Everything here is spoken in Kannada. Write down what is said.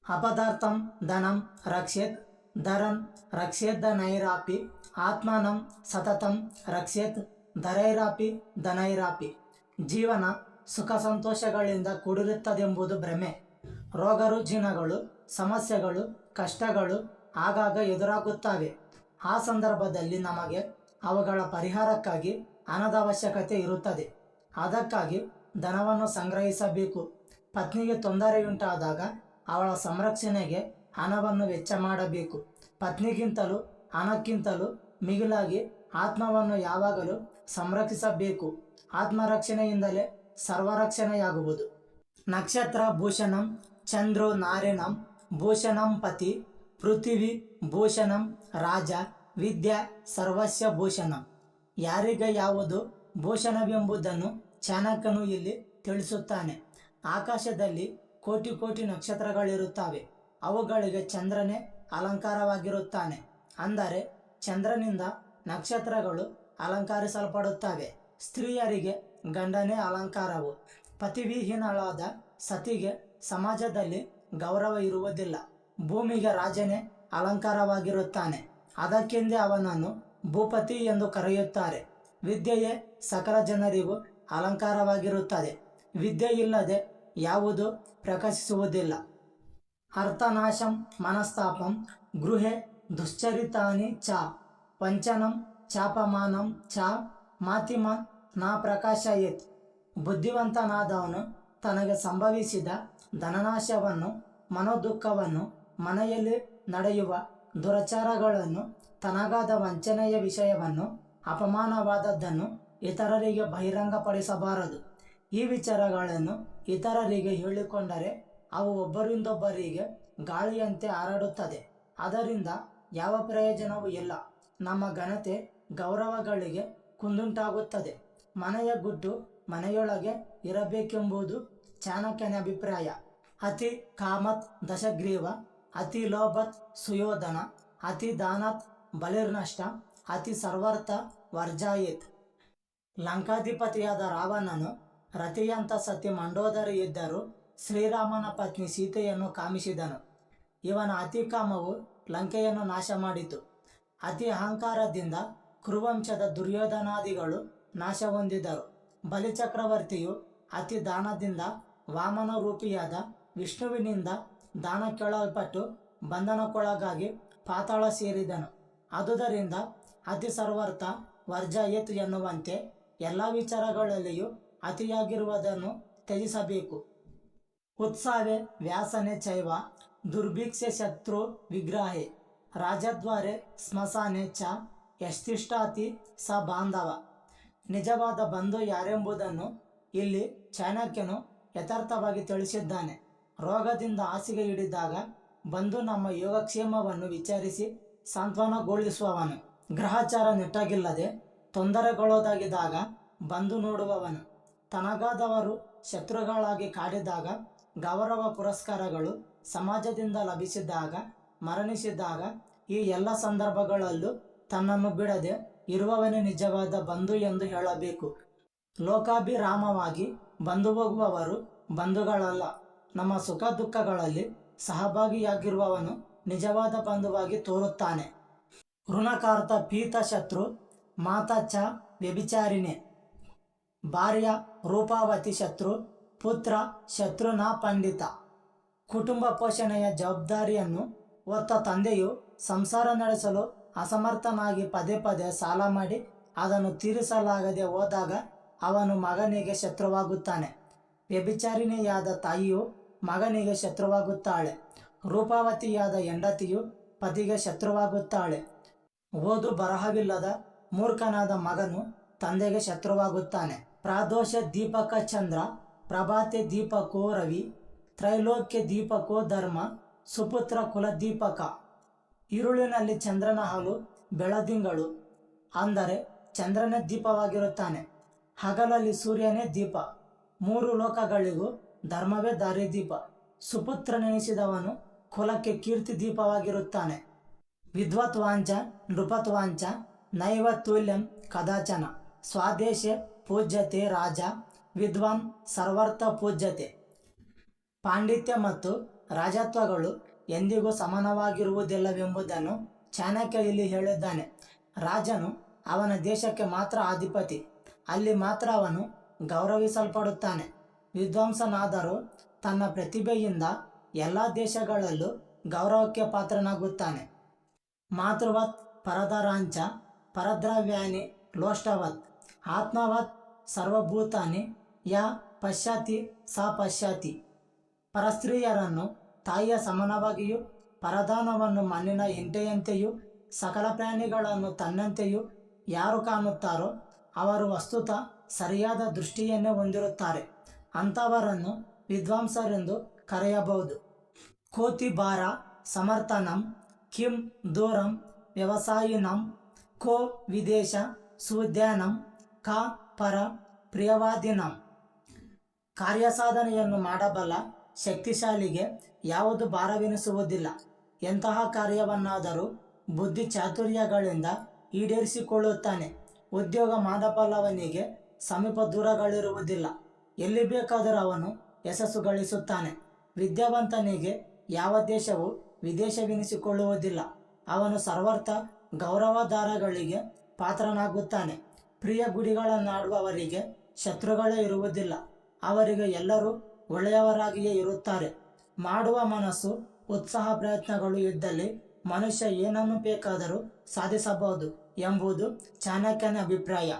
अपदार्थं धनं रक्षेत् धरन् रक्षेद्धनैरापि आत्मानं सततं रक्षेತ್ ಧರೈರಾಪಿ ಧನೈರಾಪಿ. ಜೀವನ ಸುಖ ಸಂತೋಷಗಳಿಂದ ಕೂಡಿರುತ್ತದೆಂಬುದು ಭ್ರಮೆ. ರೋಗ ರುಜಿನಗಳು, ಸಮಸ್ಯೆಗಳು, ಕಷ್ಟಗಳು ಆಗಾಗ ಎದುರಾಗುತ್ತವೆ. ಆ ಸಂದರ್ಭದಲ್ಲಿ ನಮಗೆ ಅವುಗಳ ಪರಿಹಾರಕ್ಕಾಗಿ ಹಣದ ಅವಶ್ಯಕತೆ ಇರುತ್ತದೆ. ಅದಕ್ಕಾಗಿ ಧನವನ್ನು ಸಂಗ್ರಹಿಸಬೇಕು. ಪತ್ನಿಗೆ ತೊಂದರೆಯುಂಟಾದಾಗ ಅವಳ ಸಂರಕ್ಷಣೆಗೆ ಹಣವನ್ನು ವೆಚ್ಚ ಮಾಡಬೇಕು. ಪತ್ನಿಗಿಂತಲೂ ಹಣಕ್ಕಿಂತಲೂ ಮಿಗಿಲಾಗಿ ಆತ್ಮವನ್ನು ಯಾವಾಗಲೂ ಸಂರಕ್ಷಿಸಬೇಕು. ಆತ್ಮರಕ್ಷಣೆಯಿಂದಲೇ ಸರ್ವರಕ್ಷಣೆಯಾಗುವುದು. ನಕ್ಷತ್ರ ಭೂಷಣಂ ಚಂದ್ರೋ ನಾರಿಣಂ ಭೂಷಣಂ ಪತಿ ಪೃಥಿವಿ ಭೂಷಣಂ ರಾಜ ವಿದ್ಯಾ ಸರ್ವಸ್ಯ ಭೂಷಣಂ. ಯಾರಿಗೆ ಯಾವುದು ಭೂಷಣವೆಂಬುದನ್ನು ಚಾಣಕ್ಯನು ಇಲ್ಲಿ ತಿಳಿಸುತ್ತಾನೆ. ಆಕಾಶದಲ್ಲಿ ಕೋಟಿ ಕೋಟಿ ನಕ್ಷತ್ರಗಳಿರುತ್ತವೆ. ಅವುಗಳಿಗೆ ಚಂದ್ರನೇ ಅಲಂಕಾರವಾಗಿರುತ್ತಾನೆ. ಅಂದರೆ ಚಂದ್ರನಿಂದ ನಕ್ಷತ್ರಗಳು ಅಲಂಕರಿಸಲ್ಪಡುತ್ತವೆ. ಸ್ತ್ರೀಯರಿಗೆ ಗಂಡನೇ ಅಲಂಕಾರವು. ಪತಿವಿಹೀನಳಾದ ಸತಿಗೆ ಸಮಾಜದಲ್ಲಿ ಗೌರವ ಇರುವುದಿಲ್ಲ. ಭೂಮಿಗೆ ರಾಜನೇ ಅಲಂಕಾರವಾಗಿರುತ್ತಾನೆ. ಅದಕ್ಕೆಂದೇ ಅವನನ್ನು ಭೂಪತಿ ಎಂದು ಕರೆಯುತ್ತಾರೆ. ವಿದ್ಯೆಯೇ ಸಕಲ ಜನರಿಗೂ ಅಲಂಕಾರವಾಗಿರುತ್ತದೆ. ವಿದ್ಯೆ ಇಲ್ಲದೆ ಯಾವುದೂ ಪ್ರಕಾಶಿಸುವುದಿಲ್ಲ. ಅರ್ಥನಾಶಂ ಮನಸ್ತಾಪಂ ಗೃಹೆ ದುಶ್ಚರಿತಾನಿ ಚ ವಂಚನಂ ಚಾಪಮಾನಂ ಚ ಮಾತಿಮಾನ್ ನ ಪ್ರಕಾಶಯೇತ್. ಬುದ್ಧಿವಂತನಾದವನು ತನಗೆ ಸಂಭವಿಸಿದ ಧನನಾಶವನ್ನು, ಮನೋದುಃಖವನ್ನು, ಮನೆಯಲ್ಲಿ ನಡೆಯುವ ದುರಾಚಾರಗಳನ್ನು, ತನಗಾದ ವಂಚನೆಯ ವಿಷಯವನ್ನು, ಅಪಮಾನವಾದದ್ದನ್ನು ಇತರರಿಗೆ ಬಹಿರಂಗಪಡಿಸಬಾರದು. ಈ ವಿಚಾರಗಳನ್ನು ಇತರರಿಗೆ ಹೇಳಿಕೊಂಡರೆ ಅವು ಒಬ್ಬರಿಂದೊಬ್ಬರಿಗೆ ಗಾಳಿಯಂತೆ ಹರಡುತ್ತದೆ. ಅದರಿಂದ ಯಾವ ಪ್ರಯೋಜನವೂ ಇಲ್ಲ. ನಮ್ಮ ಘನತೆ ಗೌರವಗಳಿಗೆ ಕುಂದುಂಟಾಗುತ್ತದೆ. ಮನೆಯ ಗುಟ್ಟು ಮನೆಯೊಳಗೆ ಇರಬೇಕೆಂಬುದು ಚಾಣಕ್ಯನ ಅಭಿಪ್ರಾಯ. ಅತಿ ಕಾಮತ್ ದಶಗ್ರೀವ, ಅತಿ ಲೋಭತ್ ಸುಯೋಧನ, ಅತಿ ದಾನತ್ ಬಲಿರ್ನಷ್ಟ, ಅತಿ ಸರ್ವರ್ಥ ವರ್ಜಾಯೇತ್. ಲಂಕಾಧಿಪತಿಯಾದ ರಾವಣನು ರತಿಯಂತ ಸತಿ ಮಂಡೋದರಿ ಇದ್ದರೂ ಶ್ರೀರಾಮನ ಪತ್ನಿ ಸೀತೆಯನ್ನು ಕಾಮಿಸಿದನು. ಇವನ ಅತಿ ಕಾಮವು ಲಂಕೆಯನ್ನು ನಾಶ ಮಾಡಿತು. ಅತಿ ಅಹಂಕಾರದಿಂದ ಕುರುವಂಶದ ದುರ್ಯೋಧನಾದಿಗಳು ನಾಶ ಹೊಂದಿದರು. ಬಲಿಚಕ್ರವರ್ತಿಯು ಅತಿ ದಾನದಿಂದ ವಾಮನ ರೂಪಿಯಾದ ವಿಷ್ಣುವಿನಿಂದ ದಾನ ಕೇಳಲ್ಪಟ್ಟು ಬಂಧನಕ್ಕೊಳಗಾಗಿ ಪಾತಾಳ ಸೇರಿದನು. ಆದುದರಿಂದ ಅತಿ ಸರ್ವರ್ಥ ವರ್ಜಯೇತ್ ಎನ್ನುವಂತೆ ಎಲ್ಲ ವಿಚಾರಗಳಲ್ಲಿಯೂ ಅತಿಯಾಗಿರುವುದನ್ನು ತ್ಯಜಿಸಬೇಕು. ಉತ್ಸಾವೆ ವ್ಯಾಸನೆ ಚೈವ ದುರ್ಭಿಕ್ಷೆ ಶತ್ರು ವಿಗ್ರಹೆ ರಾಜದ್ವಾರೆ ಸ್ಮಶಾನೆ ಚ ಯಸ್ತಿಷ್ಠಾತಿ ಸ ಬಾಂಧವ. ನಿಜವಾದ ಬಂಧು ಯಾರೆಂಬುದನ್ನು ಇಲ್ಲಿ ಚಾಣಕ್ಯನು ಯಥಾರ್ಥವಾಗಿ ತಿಳಿಸಿದ್ದಾನೆ. ರೋಗದಿಂದ ಹಾಸಿಗೆ ಹಿಡಿದಾಗ ಬಂದು ನಮ್ಮ ಯೋಗಕ್ಷೇಮವನ್ನು ವಿಚಾರಿಸಿ ಸಾಂತ್ವನಗೊಳಿಸುವವನು. ಗ್ರಹಚಾರ ನೆಟ್ಟಗಿಲ್ಲದೆ ತೊಂದರೆಗೊಳಗಾಗಿದ್ದಾಗ ಬಂದು ನೋಡುವವನು. ತನಗಾದವರು ಶತ್ರುಗಳಾಗಿ ಕಾಡಿದಾಗ, ಗೌರವ ಪುರಸ್ಕಾರಗಳು ಸಮಾಜದಿಂದ ಲಭಿಸಿದಾಗ, ಮರಣಿಸಿದಾಗ, ಈ ಎಲ್ಲ ಸಂದರ್ಭಗಳಲ್ಲೂ ತನ್ನನ್ನು ಬಿಡದೆ ಇರುವವನೇ ನಿಜವಾದ ಬಂಧು ಎಂದು ಹೇಳಬೇಕು. ಲೋಕಾಭಿರಾಮವಾಗಿ ಬಂದು ಹೋಗುವವರು ಬಂಧುಗಳಲ್ಲ. ನಮ್ಮ ಸುಖ ದುಃಖಗಳಲ್ಲಿ ಸಹಭಾಗಿಯಾಗಿರುವವನು ನಿಜವಾದ ಬಂಧುವಾಗಿ ತೋರುತ್ತಾನೆ. ಋಣಕಾರ್ತ ಪೀತ ಶತ್ರು ಮಾತಾ ಚ ವ್ಯಭಿಚಾರಿಣೆ. ಭಾರ್ಯ ರೂಪಾವತಿ ಶತ್ರು, ಪುತ್ರ ಶತ್ರುನ ಪಂಡಿತ. ಕುಟುಂಬ ಪೋಷಣೆಯ ಜವಾಬ್ದಾರಿಯನ್ನು ಹೊತ್ತ ತಂದೆಯು ಸಂಸಾರ ನಡೆಸಲು ಅಸಮರ್ಥನಾಗಿ ಪದೇ ಪದೇ ಸಾಲ ಮಾಡಿ ಅದನ್ನು ತೀರಿಸಲಾಗದೆ ಹೋದಾಗ ಅವನು ಮಗನಿಗೆ ಶತ್ರುವಾಗುತ್ತಾನೆ. ವ್ಯಭಿಚಾರಿಣಿಯಾದ ತಾಯಿಯು ಮಗನಿಗೆ ಶತ್ರುವಾಗುತ್ತಾಳೆ. ರೂಪಾವತಿಯಾದ ಹೆಂಡತಿಯು ಪತಿಗೆ ಶತ್ರುವಾಗುತ್ತಾಳೆ. ಓದು ಬರಹವಿಲ್ಲದ ಮೂರ್ಖನಾದ ಮಗನು ತಂದೆಗೆ ಶತ್ರುವಾಗುತ್ತಾನೆ. ಪ್ರಾದೋಷ ದೀಪಕ ಚಂದ್ರ, ಪ್ರಭಾತೆ ದೀಪಕೋ ರವಿ, ತ್ರೈಲೋಕ್ಯ ದೀಪಕೋ ಧರ್ಮ, ಸುಪುತ್ರ ಕುಲದೀಪಕ. ಈರುಳಿನಲ್ಲಿ ಚಂದ್ರನ ಹಾಲು ಬೆಳದಿಂಗಳು, ಅಂದರೆ ಚಂದ್ರನೇ ದೀಪವಾಗಿರುತ್ತಾನೆ. ಹಗಲಲ್ಲಿ ಸೂರ್ಯನೇ ದೀಪ. ಮೂರು ಲೋಕಗಳಿಗೂ ಧರ್ಮವೇ ದಾರಿದೀಪ. ಸುಪುತ್ರನೆನಿಸಿದವನು ಕುಲಕ್ಕೆ ಕೀರ್ತಿ ದೀಪವಾಗಿರುತ್ತಾನೆ. ವಿದ್ವತ್ವಾಂಚ ನೃಪತ್ವಾಂಚ ನೈವ ತುಲ್ಯಂ ಕದಾಚನ. ಸ್ವದೇಶೆ ಪೂಜ್ಯತೆ ರಾಜ, ವಿದ್ವಾನ್ ಸರ್ವರ್ಥ ಪೂಜ್ಯತೆ. ಪಾಂಡಿತ್ಯ ಮತ್ತು ರಾಜತ್ವಗಳು ಎಂದಿಗೂ ಸಮಾನವಾಗಿರುವುದಿಲ್ಲವೆಂಬುದನ್ನು ಚಾಣಕ್ಯ ಇಲ್ಲಿ ಹೇಳಿದ್ದಾನೆ. ರಾಜನು ಅವನ ದೇಶಕ್ಕೆ ಮಾತ್ರ ಅಧಿಪತಿ, ಅಲ್ಲಿ ಮಾತ್ರ ಅವನು ಗೌರವಿಸಲ್ಪಡುತ್ತಾನೆ. ವಿದ್ವಾಂಸನಾದರೂ ತನ್ನ ಪ್ರತಿಭೆಯಿಂದ ಎಲ್ಲ ದೇಶಗಳಲ್ಲೂ ಗೌರವಕ್ಕೆ ಪಾತ್ರನಾಗುತ್ತಾನೆ. ಮಾತೃವತ್ ಪರದರಾಂಚ ಪರದ್ರವ್ಯಾನಿ ಲೋಷ್ಟವತ್ ಆತ್ಮವತ್ ಸರ್ವಭೂತಾನಿ ಯ ಪಶ್ಯತಿ ಸ ಪಶ್ಯತಿ. ಪರಸ್ತ್ರೀಯರನ್ನು ತಾಯಿಯ ಸಮಾನವಾಗಿಯೂ ಪರದಾನವನ್ನು ಮಣ್ಣಿನ ಹೆಂಟೆಯಂತೆಯೂ ಸಕಲ ಪ್ರಾಣಿಗಳನ್ನು ತನ್ನಂತೆಯೂ ಯಾರು ಕಾಣುತ್ತಾರೋ ಅವರು ವಸ್ತುತಃ ಸರಿಯಾದ ದೃಷ್ಟಿಯನ್ನೇ ಹೊಂದಿರುತ್ತಾರೆ. ಅಂಥವರನ್ನು ವಿದ್ವಾಂಸರೆಂದು ಕರೆಯಬಹುದು. ಕೋತಿ ಭಾರ ಸಮರ್ಥನಂ ಕಿಂ ದೂರಂ ವ್ಯವಸಾಯಿನಂ ಕೋ ವಿದೇಶ ಸುದ್ಯಾನಂ ಕ ಪರ ಪ್ರಿಯವಾದಿನಂ. ಕಾರ್ಯಸಾಧನೆಯನ್ನು ಮಾಡಬಲ್ಲ ಶಕ್ತಿಶಾಲಿಗೆ ಯಾವುದು ಭಾರವೆನಿಸುವುದಿಲ್ಲ. ಎಂತಹ ಕಾರ್ಯವನ್ನಾದರೂ ಬುದ್ಧಿ ಚಾತುರ್ಯಗಳಿಂದ ಈಡೇರಿಸಿಕೊಳ್ಳುತ್ತಾನೆ. ಉದ್ಯೋಗ ಮಾಡಬಲ್ಲವನಿಗೆ ಸಮೀಪ ದೂರಗಳಿರುವುದಿಲ್ಲ, ಎಲ್ಲಿ ಬೇಕಾದರೂ ಅವನು ಯಶಸ್ಸು ಗಳಿಸುತ್ತಾನೆ. ವಿದ್ಯಾವಂತನಿಗೆ ಯಾವ ದೇಶವೂ ವಿದೇಶವೆನಿಸಿಕೊಳ್ಳುವುದಿಲ್ಲ, ಅವನು ಸರ್ವರ್ಥ ಗೌರವಾಧಾರಗಳಿಗೆ ಪಾತ್ರನಾಗುತ್ತಾನೆ. ಪ್ರಿಯ ಗುಡಿಗಳನ್ನಾಡುವವರಿಗೆ ಶತ್ರುಗಳೇ ಇರುವುದಿಲ್ಲ, ಅವರಿಗೆ ಎಲ್ಲರೂ ಒಳ್ಳೆಯವರಾಗಿಯೇ ಇರುತ್ತಾರೆ. ಮಾಡುವ ಮನಸ್ಸು ಉತ್ಸಾಹ ಪ್ರಯತ್ನಗಳು ಇದ್ದಲ್ಲಿ ಮನುಷ್ಯ ಏನನ್ನು ಬೇಕಾದರೂ ಸಾಧಿಸಬಹುದು ಎಂಬುದು ಚಾಣಕ್ಯನ ಅಭಿಪ್ರಾಯ.